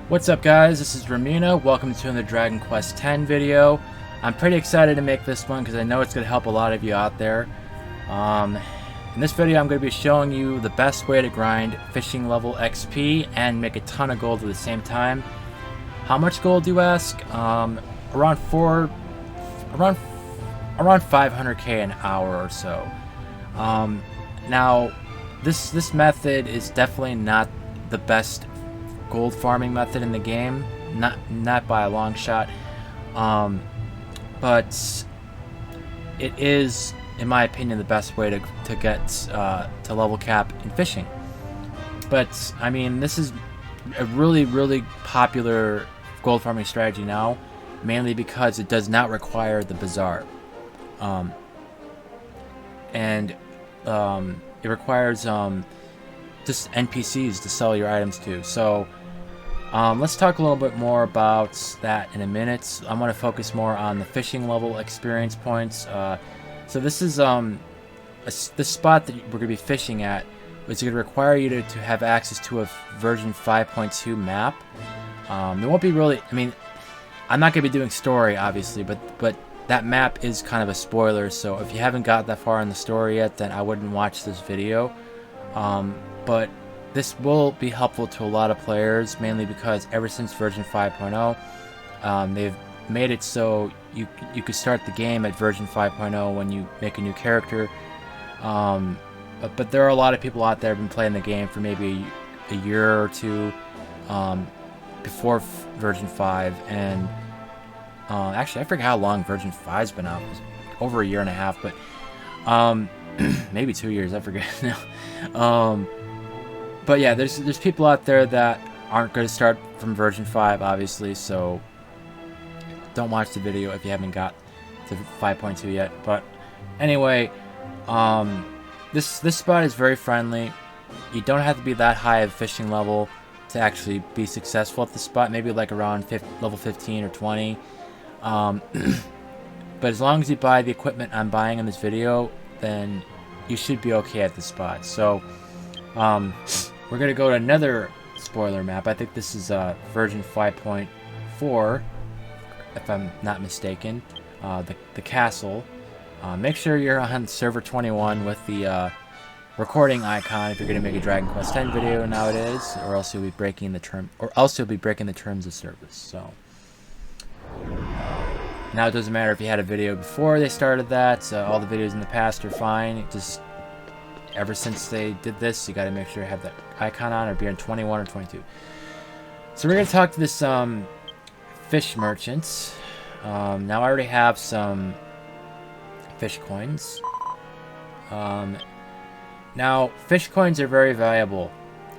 What's up guys, this is Ramina. Welcome to another Dragon Quest X video. I'm pretty excited to make this one because I know it's going to help a lot of you out there. In this video I'm going to be showing you the best way to grind fishing level XP and make a ton of gold at the same time. How much gold, you ask? Around 500k an hour or so. Now this method is definitely not the best gold farming method in the game, not by a long shot, but it is, in my opinion, the best way to get to level cap in fishing. But I mean, this is a really popular gold farming strategy now, mainly because it does not require the bazaar, and it requires just NPCs to sell your items to. So let's talk a little bit more about that in a minute. I'm going to focus more on the fishing level experience points. So this is this spot that we're going to be fishing at is going to require you to have access to a version 5.2 map. There won't be really, I mean, I'm not going to be doing story obviously, but that map is kind of a spoiler, so if you haven't got that far in the story yet, then I wouldn't watch this video. But this will be helpful to a lot of players, mainly because ever since version 5.0, they've made it so you could start the game at version 5.0 when you make a new character. But there are a lot of people out there who've been playing the game for maybe a year or two before version 5, and actually I forget how long version 5's been out. It was over a year and a half, but maybe 2 years, I forget now. But yeah, there's people out there that aren't going to start from version 5, obviously, so don't watch the video if you haven't got to 5.2 yet. But anyway, this spot is very friendly. You don't have to be that high of fishing level to actually be successful at the spot, maybe like around level 15 or 20. But as long as you buy the equipment I'm buying in this video, then you should be okay at the spot. So we're going to go to another spoiler map. I think this is version 5.4, if I'm not mistaken. The castle. Make sure you're on server 21 with the recording icon if you're going to make a Dragon Quest X video nowadays, or else you'll be breaking the terms of service. So now it doesn't matter if you had a video before they started that. All the videos in the past are fine. Just ever since they did this, you got to make sure you have that icon on, or be on 21 or 22. So we're going to talk to this fish merchant. Now I already have some fish coins. Now fish coins are very valuable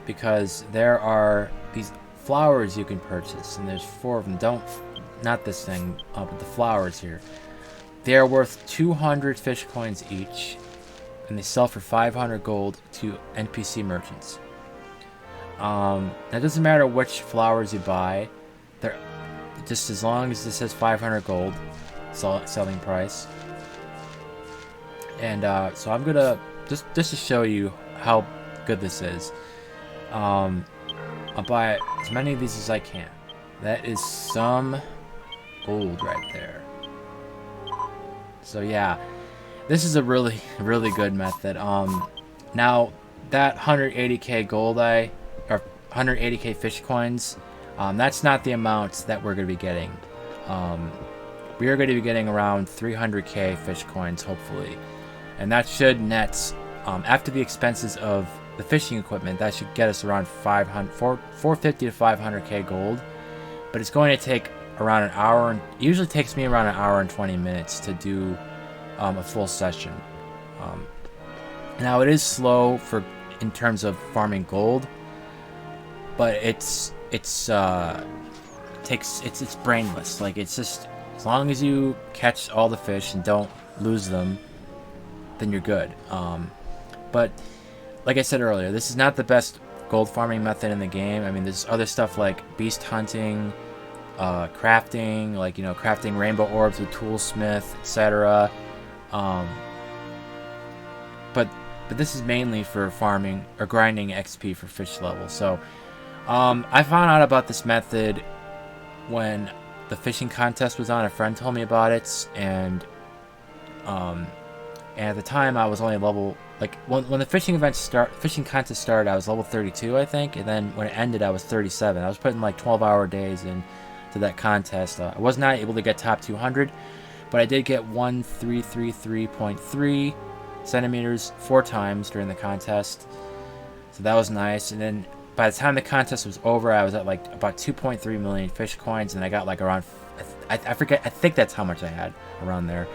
because there are these flowers you can purchase, and there's 4 of them. Not this thing, but the flowers here. They are worth 200 fish coins each, and they sell for 500 gold to NPC merchants. Now it doesn't matter which flowers you buy, they're just as long as this says 500 gold selling price. And so I'm gonna just to show you how good this is. I'll buy as many of these as I can. That is some gold right there. So yeah, this is a really good method. Now that 180k gold or 180k fish coins, that's not the amount that we're going to be getting. We are going to be getting around 300k fish coins, hopefully, and that should net, after the expenses of the fishing equipment, that should get us around 450 to 500k gold. But it's going to take around an hour, and usually takes me around an hour and 20 minutes to do a full session. Now it is slow in terms of farming gold, but it's brainless. Like, it's just, as long as you catch all the fish and don't lose them, then you're good. But like I said earlier, this is not the best gold farming method in the game. I mean, there's other stuff like beast hunting, crafting, like, you know, crafting rainbow orbs with toolsmith, etc. But this is mainly for farming or grinding XP for fish level. So I found out about this method when the fishing contest was on. A friend told me about it, and at the time I was only level, like, when the fishing contest started, I was level 32, I think, and then when it ended, I was 37. I was putting like 12-hour days into that contest. I was not able to get top 200, but I did get 1333.3 centimeters 4 times during the contest, so that was nice. And then by the time the contest was over, I was at like about 2.3 million fish coins, and I got like around, I forget, I think that's how much I had around there.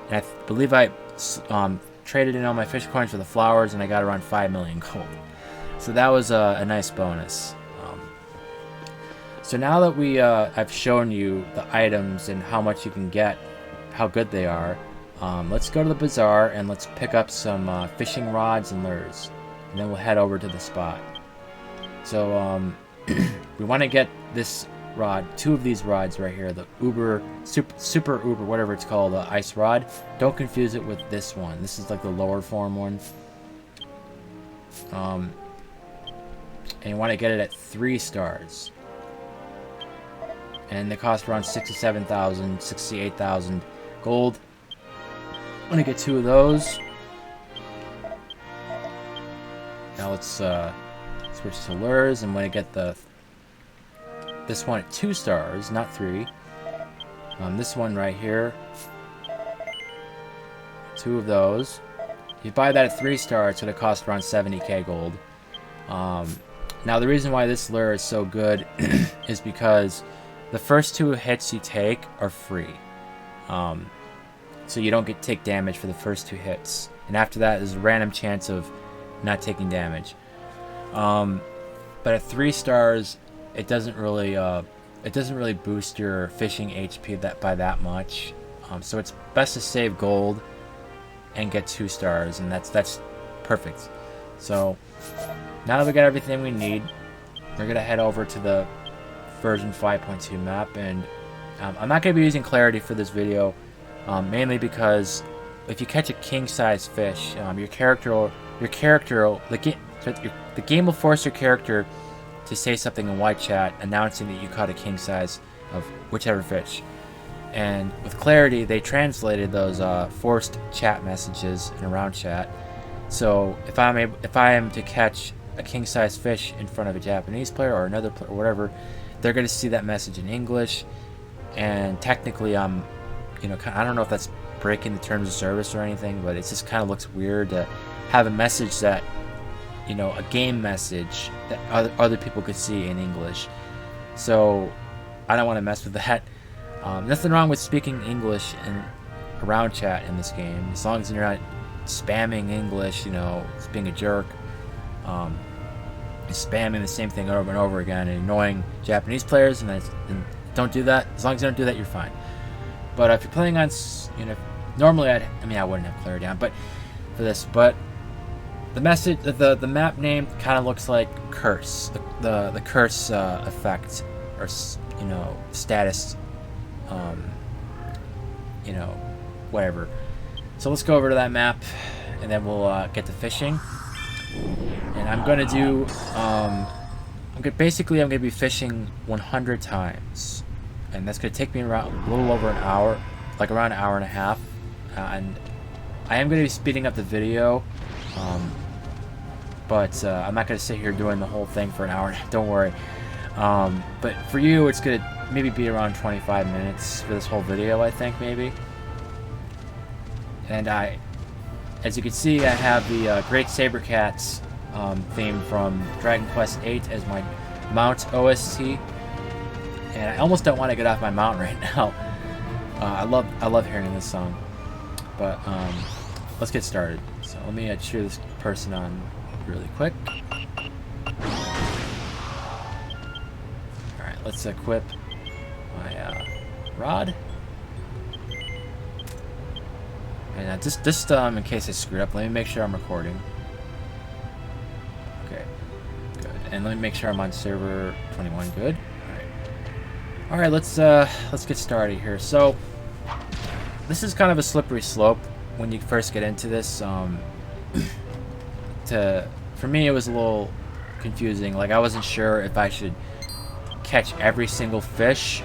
And I believe I traded in all my fish coins for the flowers, and I got around 5 million gold. So that was a nice bonus. So now that I've shown you the items and how much you can get, how good they are, let's go to the bazaar and let's pick up some fishing rods and lures, and then we'll head over to the spot. So we want to get this rod, 2 of these rods right here, the super uber, whatever it's called, the ice rod. Don't confuse it with this one. This is like the lower form one. And you want to get it at 3 stars. And they cost around 67,000, 68,000 gold. I'm gonna get 2 of those. Now let's switch to lures, and when I get this one at 2 stars, not 3. This one right here, 2 of those. If you buy that at 3 stars, it's gonna cost around 70k gold. Now the reason why this lure is so good is because the first 2 hits you take are free. So you don't take damage for the first 2 hits, and after that there's a random chance of not taking damage. But at 3 stars, it doesn't really boost your fishing HP by that much. So it's best to save gold and get 2 stars, and that's perfect. So now that we got everything we need, we're gonna head over to the version 5.2 map, and I'm not gonna be using clarity for this video, mainly because if you catch a king-size fish, the game will force your character to say something in white chat announcing that you caught a king size of whichever fish. And with clarity, they translated those forced chat messages in a round chat. So if I am to catch a king size fish in front of a Japanese player or another player or whatever, they're going to see that message in English. And technically, I don't know if that's breaking the terms of service or anything, but it just kind of looks weird to have a message that, a game message that other people could see in English. So I don't want to mess with that. Nothing wrong with speaking English in a round chat in this game, as long as you're not spamming English, just being a jerk, spamming the same thing over and over again and annoying Japanese players, and don't do that. As long as you don't do that, you're fine. But if you're playing on, normally I wouldn't have clarity on, but for this, but the message, the map name kind of looks like curse, the curse effect, or status, whatever. So let's go over to that map, and then we'll get to fishing. And I'm gonna do, I'm gonna be fishing 100 times, and that's gonna take me around a little over an hour, like around an hour and a half. And I am gonna be speeding up the video. But I'm not going to sit here doing the whole thing for an hour. Don't worry. But for you, it's going to maybe be around 25 minutes for this whole video, I think, maybe. And as you can see, I have the Great Saber Cats theme from Dragon Quest VIII as my mount OST. And I almost don't want to get off my mount right now. I love hearing this song. But let's get started. So let me cheer this person on really quick. Alright, let's equip my rod. And just in case I screwed up, let me make sure I'm recording. Okay, good. And let me make sure I'm on server 21. Good. Alright, let's get started here. So this is kind of a slippery slope when you first get into this. For me, it was a little confusing. Like, I wasn't sure if I should catch every single fish.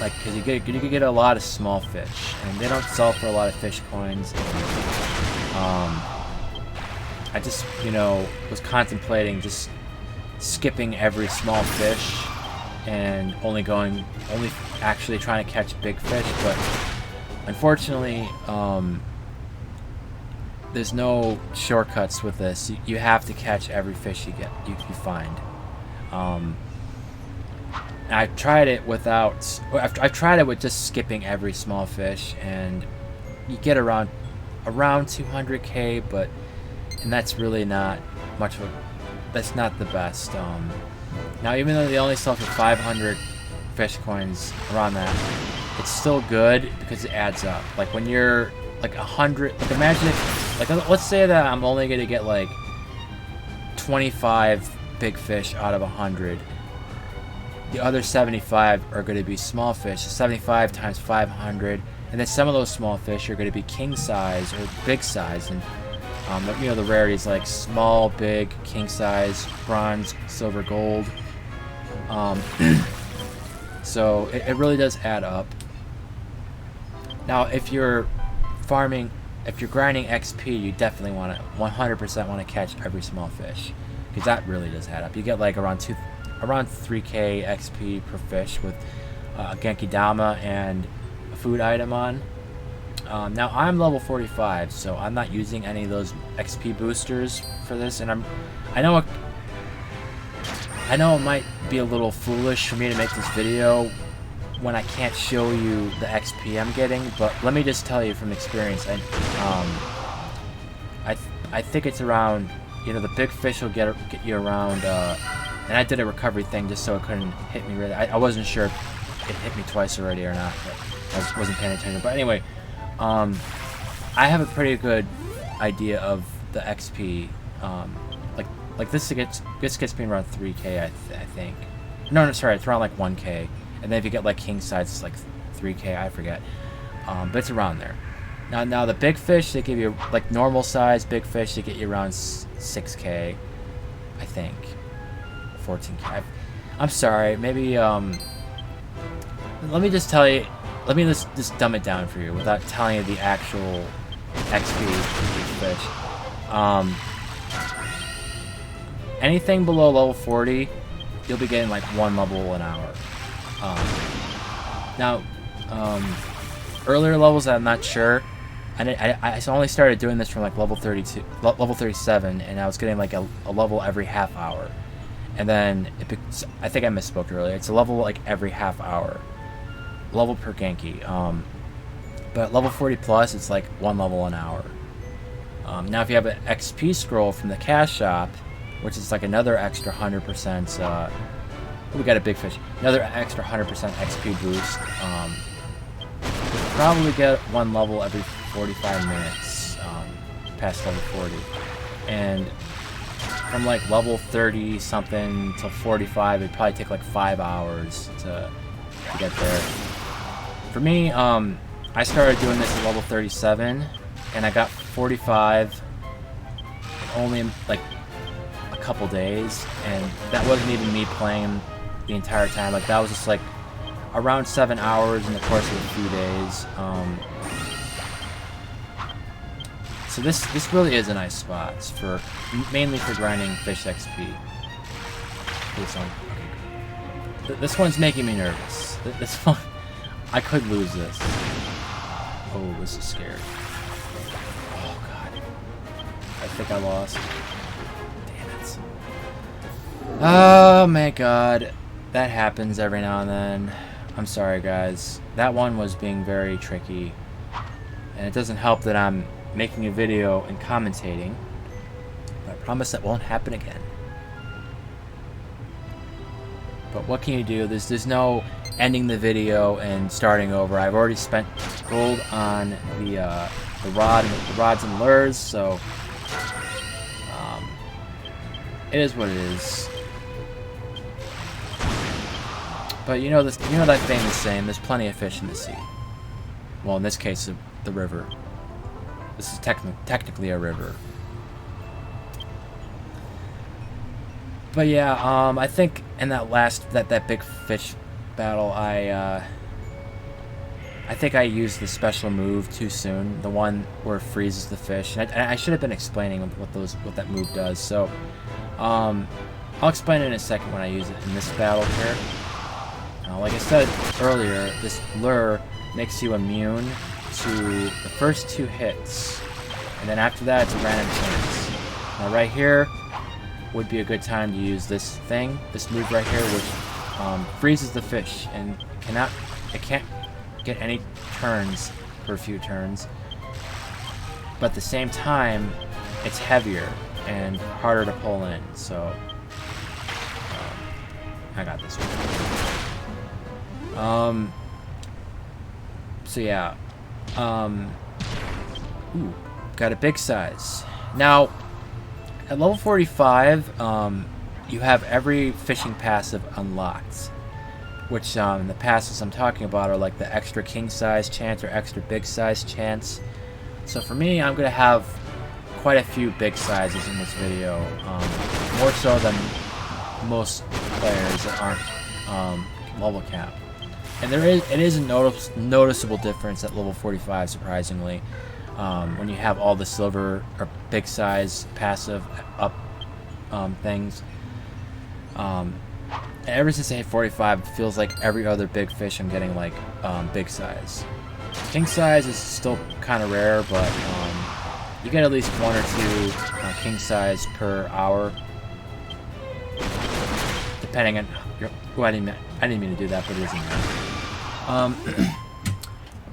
Like, because you could get a lot of small fish, and they don't sell for a lot of fish coins. I just, you know, was contemplating just skipping every small fish and only actually trying to catch big fish, but unfortunately, there's no shortcuts with this. You have to catch every fish you find. I've tried it without. I've tried it with just skipping every small fish, and you get around 200k, and that's really not much of a. That's not the best. Now, even though they only sell for 500 fish coins around that, it's still good because it adds up. Like when you're like 100, like imagine if, like let's say that I'm only gonna get like 25 big fish out of 100. The other 75 are going to be small fish. So 75 times 500, and then some of those small fish are going to be king size or big size, and you know, the rarities like small, big, king size, bronze, silver, gold. So it really does add up. Now, if you're farming, if you're grinding XP, you definitely want to 100% want to catch every small fish, because that really does add up. You get like around 3k XP per fish with a Genki Dama and a food item on. Now I'm level 45, so I'm not using any of those XP boosters for this, and I know it might be a little foolish for me to make this video when I can't show you the XP I'm getting, but let me just tell you from experience, I think it's around, you know, the big fish will get you around, and I did a recovery thing just so it couldn't hit me really. I wasn't sure if it hit me twice already or not, but I wasn't paying attention. But anyway, I have a pretty good idea of the XP. Like this gets me around 3k, I think. No, sorry, it's around like 1k. And then if you get like king size, it's like 3k, I forget. But it's around there. Now the big fish, they give you like normal size big fish, they get you around 6k, I think. 14k. I'm sorry, maybe let me just tell you, let me just dumb it down for you without telling you the actual XP for each fish. Anything below level 40, you'll be getting like 1 level an hour. Now, earlier levels, I'm not sure. I only started doing this from like level 32, level 37, and I was getting like a level every half hour. And then, I think I misspoke earlier, it's a level like every half hour. Level per Genki. But level 40 plus, it's like 1 level an hour. Now if you have an XP scroll from the cash shop, which is like another extra 100%, we got a big fish, another extra 100% XP boost, you'll probably get 1 level every 45 minutes, past level 40. And from like level 30 something till 45, it'd probably take like 5 hours to get there. For me, I started doing this at level 37, and I got 45 only in like a couple days, and that wasn't even me playing the entire time. Like that was just like around 7 hours in the course of a few days. So this really is a nice spot for mainly for grinding fish XP. This one's making me nervous. This one, I could lose this. Oh, this is scary. Oh god, I think I lost. Damn it. Oh my god, that happens every now and then. I'm sorry guys. That one was being very tricky, and it doesn't help that I'm making a video and commentating, but I promise that won't happen again. But what can you do? There's no ending the video and starting over. I've already spent gold on the rods and lures, so it is what it is. But you know that famous saying, there's plenty of fish in the sea. Well, in this case, the river. This is technically a river. But yeah, I think in that big fish battle, I think I used the special move too soon, the one where it freezes the fish. And I should have been explaining what that move does. So, I'll explain it in a second when I use it in this battle here. Like I said earlier, this lure makes you immune to the first 2 hits, and then after that, it's a random chance. Now, right here would be a good time to use this move right here, which freezes the fish and it can't get any turns for a few turns. But at the same time, it's heavier and harder to pull in. So I got this one. So yeah. Ooh, got a big size. Now, at level 45, you have every fishing passive unlocked. Which, the passives I'm talking about are like the extra king size chance or extra big size chance. So for me, I'm going to have quite a few big sizes in this video. More so than most players that aren't level cap. And it is a noticeable difference at level 45, surprisingly, when you have all the silver or big size passive up things. And ever since I hit 45, it feels like every other big fish I'm getting like big size. King size is still kind of rare, but you get at least 1 or 2 king size per hour, depending on your. Oh, I didn't mean to do that, but it is in there.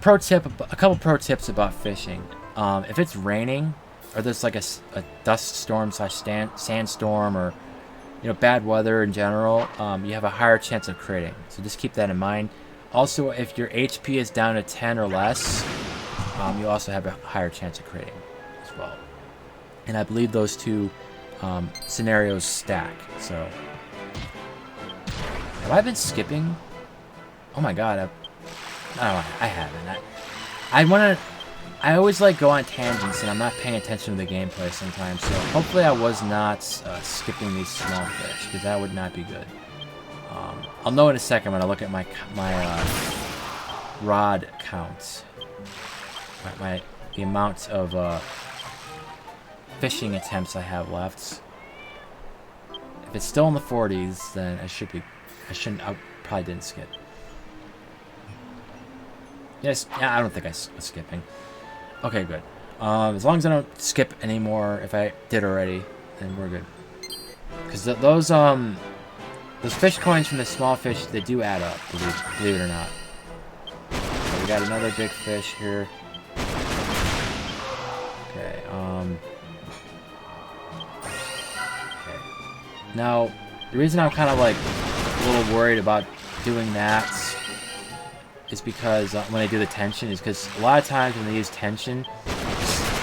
Pro tip: a couple pro tips about fishing. If it's raining, or there's like a dust storm / sandstorm, or bad weather in general, you have a higher chance of critting. So just keep that in mind. Also, if your HP is down to 10 or less, you also have a higher chance of critting as well. And I believe those 2 scenarios stack. So, have I been skipping? Oh my god! I haven't. I always like go on tangents, and I'm not paying attention to the gameplay sometimes. So hopefully I was not skipping these small fish, because that would not be good. I'll know in a second when I look at my rod count, the amount of fishing attempts I have left. If it's still in the 40s, then I probably didn't skip. Yes, yeah, I don't think I was skipping. Okay, good. As long as I don't skip anymore, if I did already, then we're good. Because those fish coins from the small fish, they do add up, believe it or not. So we got another big fish here. Okay, okay. Now, the reason I'm kind of like a little worried about doing that is because when they do the tension, is because a lot of times when they use tension,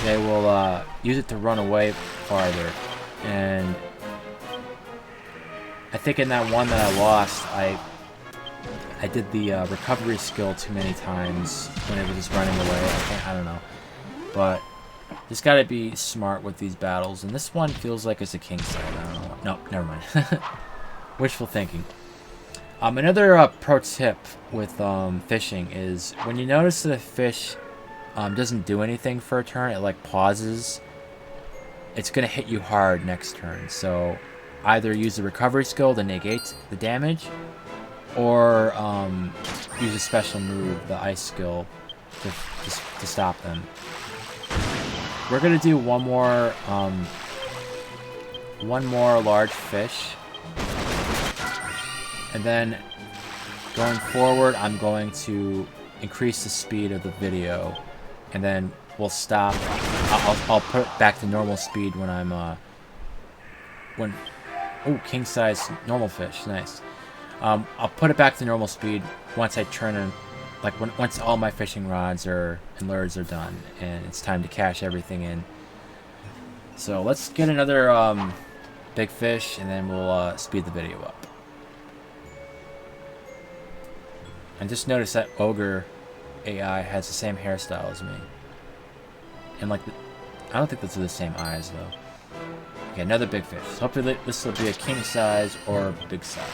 they will use it to run away farther. And I think in that one that I lost, I did the recovery skill too many times when it was just running away. I don't know, but just gotta be smart with these battles. And this one feels like it's a king side. I don't know. No, never mind. Wishful thinking. Another pro tip with fishing is when you notice that a fish doesn't do anything for a turn, it like pauses, it's gonna hit you hard next turn. So either use the recovery skill to negate the damage, or use a special move, the ice skill, to stop them. We're gonna do one more large fish. And then, going forward, I'm going to increase the speed of the video, and then we'll stop. I'll put it back to normal speed when I'm oh, king size normal fish, nice. I'll put it back to normal speed once I turn in, like once all my fishing rods and lures are done, and it's time to cash everything in. So let's get another big fish, and then we'll speed the video up. And just notice that Ogre AI has the same hairstyle as me. And like, I don't think those are the same eyes though. Okay, another big fish. So hopefully this will be a king size or big size.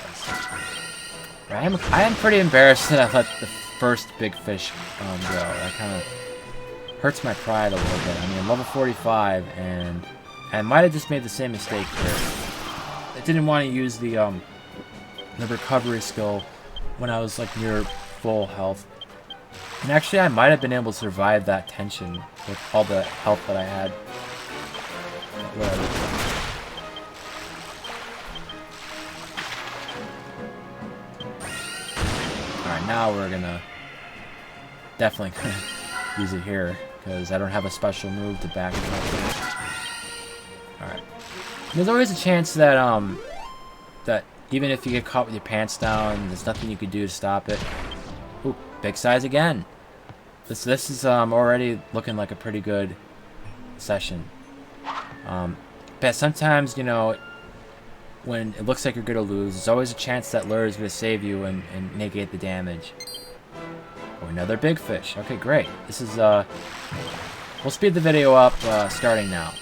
I am pretty embarrassed that I let the first big fish go. That kind of hurts my pride a little bit. I mean, I'm level 45, and I might have just made the same mistake here. I didn't want to use the recovery skill when I was like near full health. And actually, I might have been able to survive that tension with all the health that I had. Whatever. Alright, now we're gonna definitely use it here, because I don't have a special move to back it up with. Alright. There's always a chance that, that even if you get caught with your pants down, there's nothing you can do to stop it. Ooh, big size again. This is already looking like a pretty good session. But sometimes, you know, when it looks like you're gonna lose, there's always a chance that lure is gonna save you and negate the damage. Oh, another big fish. Okay, great. This is we'll speed the video up starting now.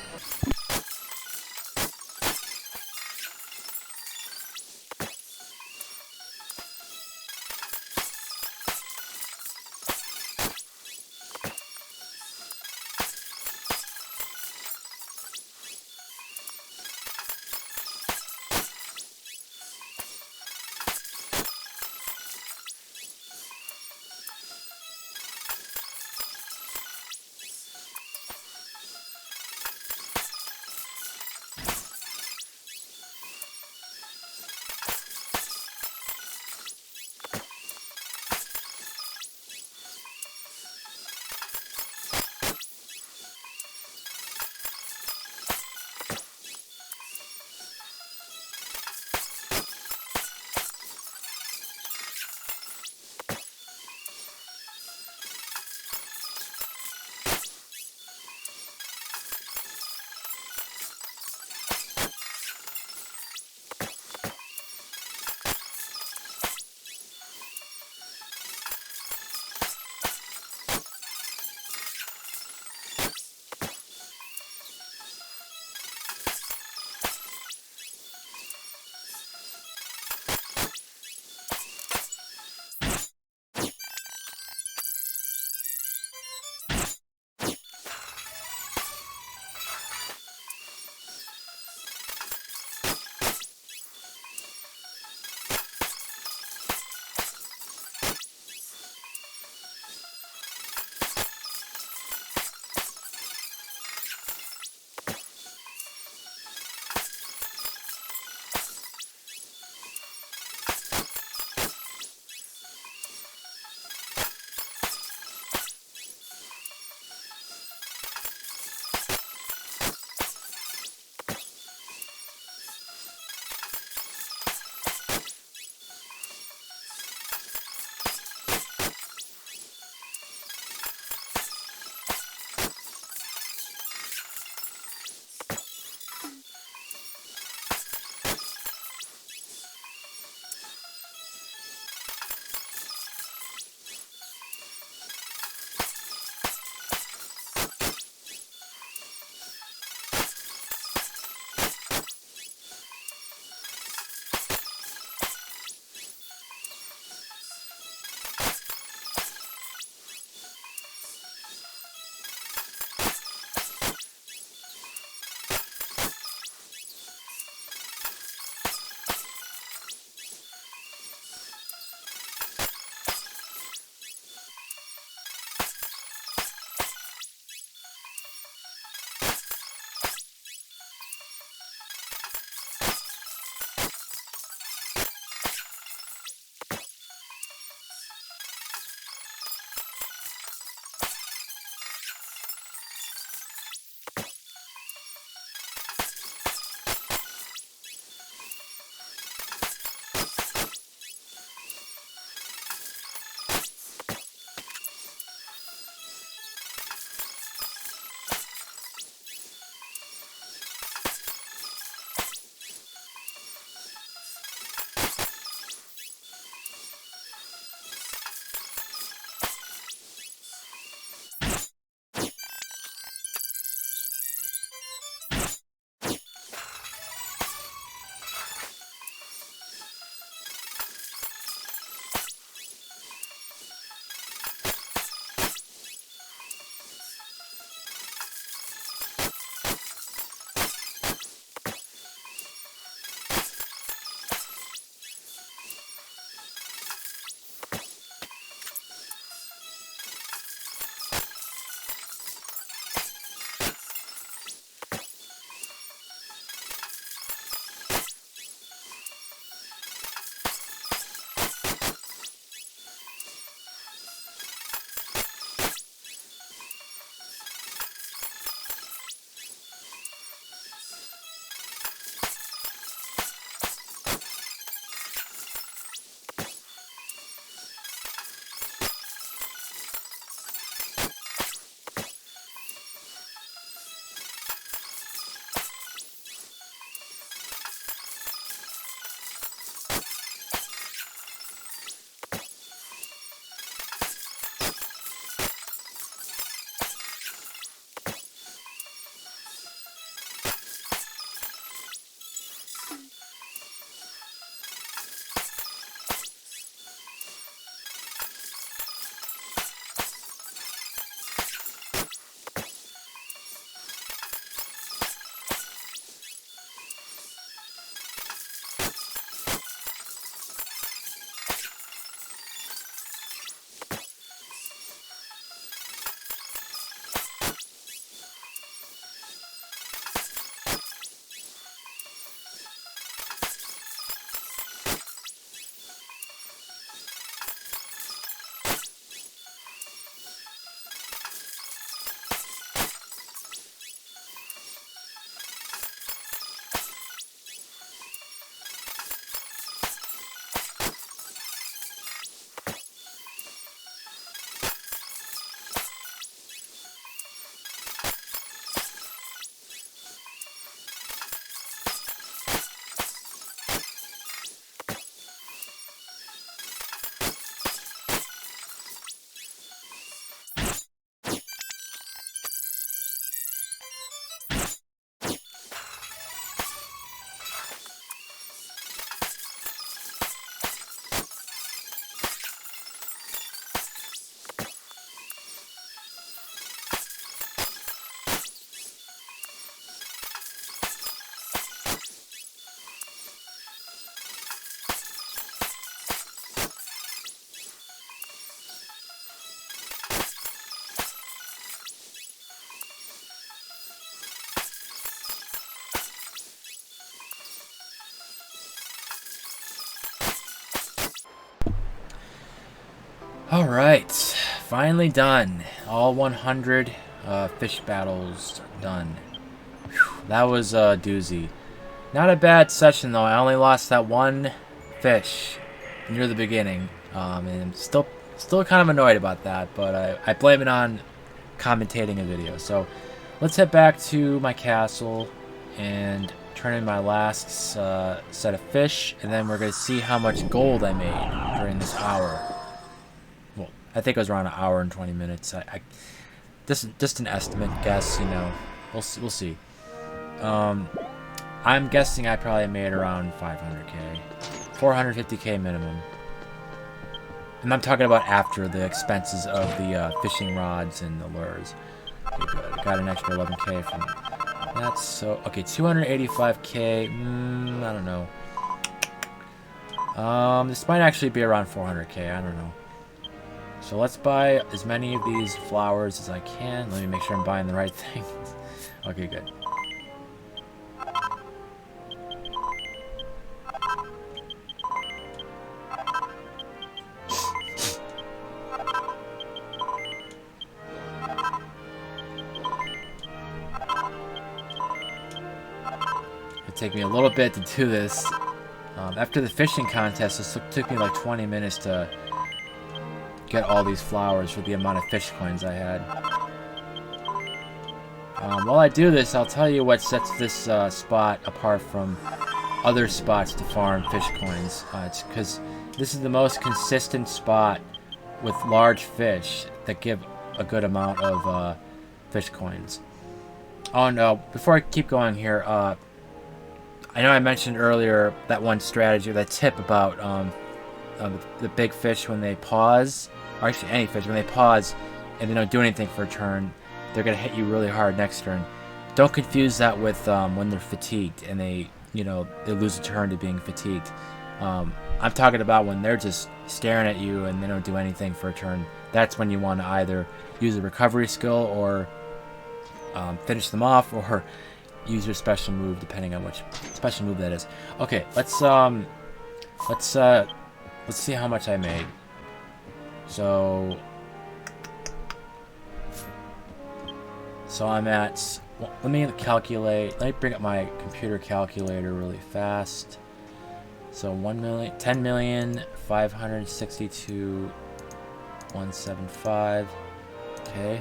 Alright, finally done. All 100 fish battles done. Whew, that was a doozy. Not a bad session though. I only lost that one fish near the beginning. And I'm still kind of annoyed about that, but I blame it on commentating a video. So let's head back to my castle and turn in my last set of fish, and then we're going to see how much gold I made during this hour. Well, I think it was around an hour and 20 minutes. Just an estimate guess, you know. We'll see. I'm guessing I probably made around 500k, 450k minimum. And I'm talking about after the expenses of the fishing rods and the lures. Okay, good. I got an extra 11k from that. So okay, 285k. I don't know. This might actually be around 400k. I don't know. So let's buy as many of these flowers as I can. Let me make sure I'm buying the right things. Okay, good. Take me a little bit to do this. After the fishing contest, this took me like 20 minutes to get all these flowers for the amount of fish coins I had. While I do this, I'll tell you what sets this spot apart from other spots to farm fish coins. It's because this is the most consistent spot with large fish that give a good amount of fish coins. Oh no, before I keep going here, I know I mentioned earlier that one strategy, that tip about the big fish when they pause, or actually any fish, when they pause and they don't do anything for a turn, they're going to hit you really hard next turn. Don't confuse that with when they're fatigued and they lose a turn to being fatigued. I'm talking about when they're just staring at you and they don't do anything for a turn. That's when you want to either use a recovery skill or finish them off, or use your special move, depending on which special move that is. Okay, let's see how much I made. So I'm at. Well, let me calculate. Let me bring up my computer calculator really fast. So 10,562,175. Okay.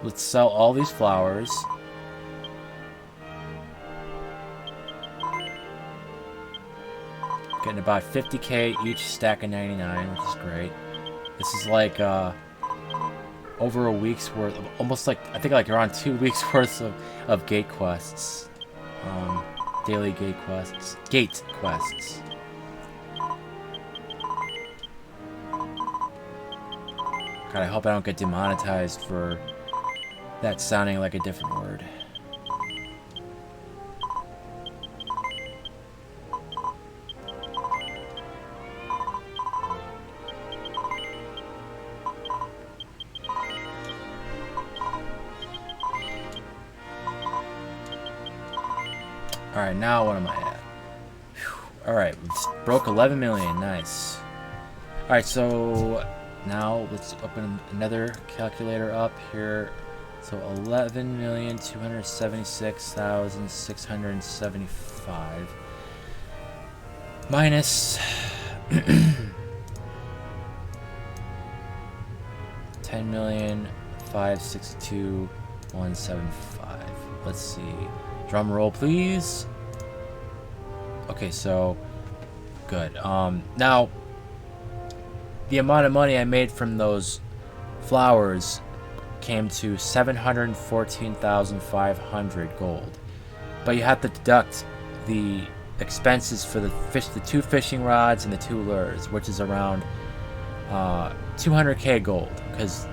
Let's sell all these flowers. Getting about 50k each stack of 99, which is great. This is like over a week's worth, almost like, I think like around 2 weeks worth of gate quests. Daily gate quests. God, I hope I don't get demonetized for that sounding like a different word. Alright, now what am I at? Alright, we broke 11 million. Nice. Alright, so now let's open another calculator up here. So 11,276,675 minus 10,562,175. Let's see. Drum roll, please. Okay, so good. Now the amount of money I made from those flowers came to 714,500 gold. But you have to deduct the expenses for the 2 fishing rods and the 2 lures, which is around 200k gold, because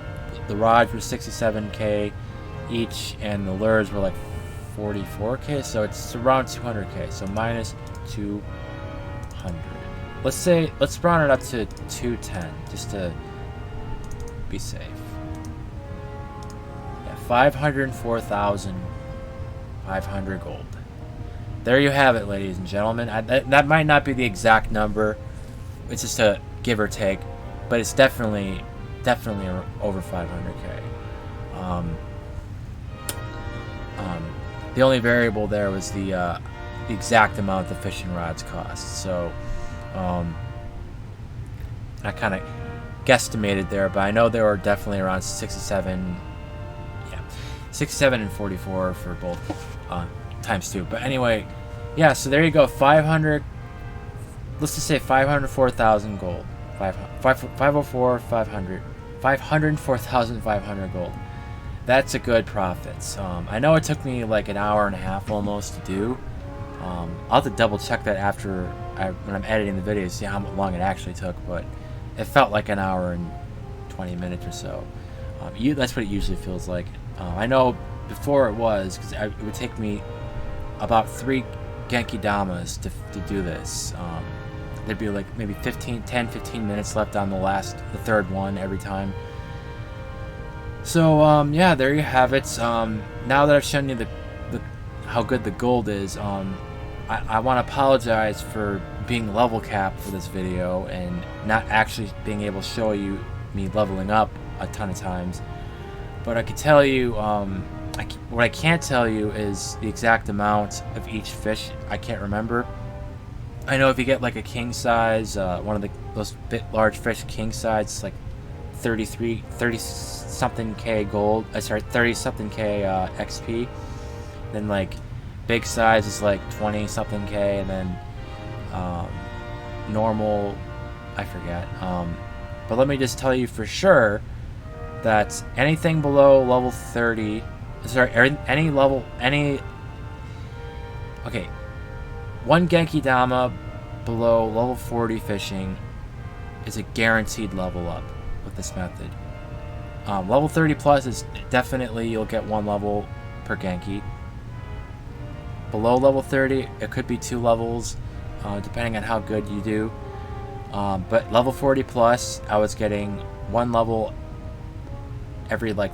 the rods were 67k each and the lures were like 44k, so it's around 200k. So minus 200. Let's round it up to 210 just to be safe. Yeah, 504,500 gold. There you have it, ladies and gentlemen. That might not be the exact number. It's just a give or take. but it's definitely over 500k. The only variable there was the exact amount the fishing rods cost. So I kind of guesstimated there, but I know they were definitely around 67. Yeah, 67 and 44 for both times 2. But anyway, yeah. So there you go. 500. Let's just say 504,000 gold. 504,500 gold. That's a good profit. I know it took me like an hour and a half almost to do. I'll have to double check that after when I'm editing the video to see how long it actually took, but it felt like an hour and 20 minutes or so. That's what it usually feels like. I know before it was, because it would take me about 3 Genki Damas to do this. There'd be like maybe 10-15 minutes left on the third one every time. So yeah, there you have it. Now that I've shown you how good the gold is, I want to apologize for being level capped for this video and not actually being able to show you me leveling up a ton of times. But I can tell you, what I can't tell you is the exact amount of each fish. I can't remember. I know if you get like a king size, one of those bit large fish king size, like 30 something K gold, 30 something K XP. Then like big size is like 20 something K, and then normal, I forget. But let me just tell you for sure that anything below level 30, okay, 1 Genki Dama below level 40 fishing is a guaranteed level up with this method. Level 30 plus is definitely, you'll get 1 level per Genki. Below level 30, it could be 2 levels, depending on how good you do. But level 40 plus, I was getting 1 level every like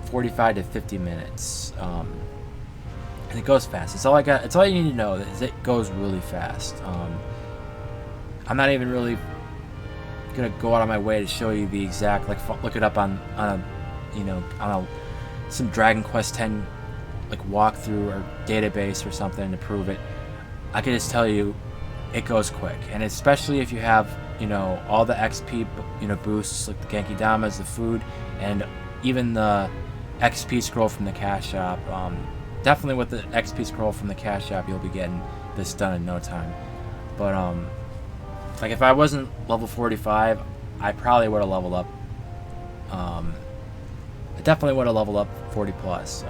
45 to 50 minutes. And it goes fast. It's all I got. It's all you need to know is it goes really fast. I'm not even really gonna go out of my way to show you the exact, like, look it up on some Dragon Quest X like walkthrough or database or something to prove it. I can just tell you it goes quick, and especially if you have all the XP boosts like the Genki Damas, the food, and even the XP scroll from the cash shop. Definitely with the XP scroll from the cash shop, you'll be getting this done in no time. But like if I wasn't level 45, I probably would have leveled up. I definitely would have leveled up 40 plus.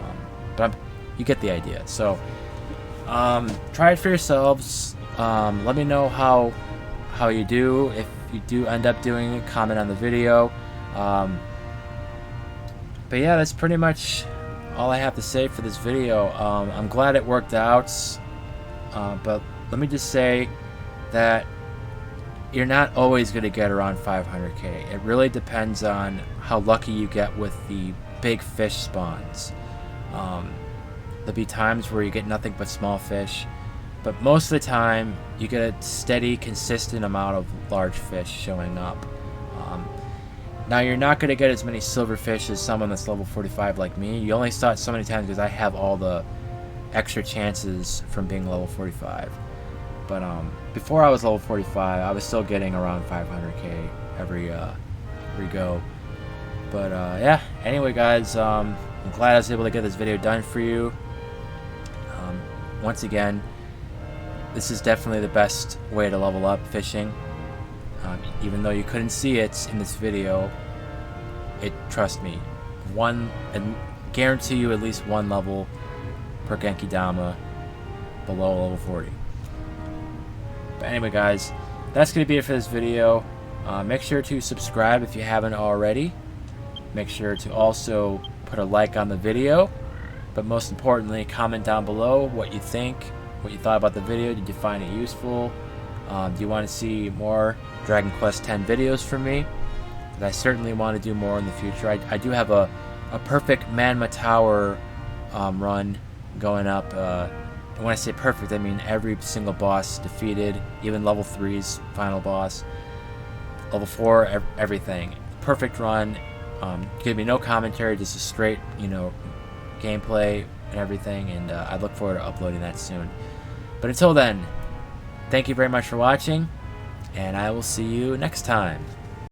But you get the idea. So try it for yourselves. Let me know how you do. If you do end up doing it, comment on the video. But yeah, that's pretty much all I have to say for this video. I'm glad it worked out, but let me just say that you're not always going to get around 500k. It really depends on how lucky you get with the big fish spawns. There'll be times where you get nothing but small fish, but most of the time you get a steady, consistent amount of large fish showing up. Now you're not going to get as many silverfish as someone that's level 45 like me. You only saw it so many times because I have all the extra chances from being level 45. But before I was level 45, I was still getting around 500k every go. But yeah, anyway guys, I'm glad I was able to get this video done for you. Once again, this is definitely the best way to level up fishing. Even though you couldn't see it in this video, trust me, and guarantee you at least 1 level per Genki Dama below level 40. But anyway guys, that's going to be it for this video. Make sure to subscribe if you haven't already. Make sure to also put a like on the video, but most importantly, comment down below what you think, what you thought about the video. Did you find it useful? Do you want to see more Dragon Quest X videos from me? I certainly want to do more in the future. I do have a perfect Manma Tower run going up. And when I say perfect, I mean every single boss defeated, even level 3's final boss. level 4, everything. Perfect run. Give me no commentary, just a straight, gameplay and everything, and I look forward to uploading that soon. But until then, thank you very much for watching, and I will see you next time.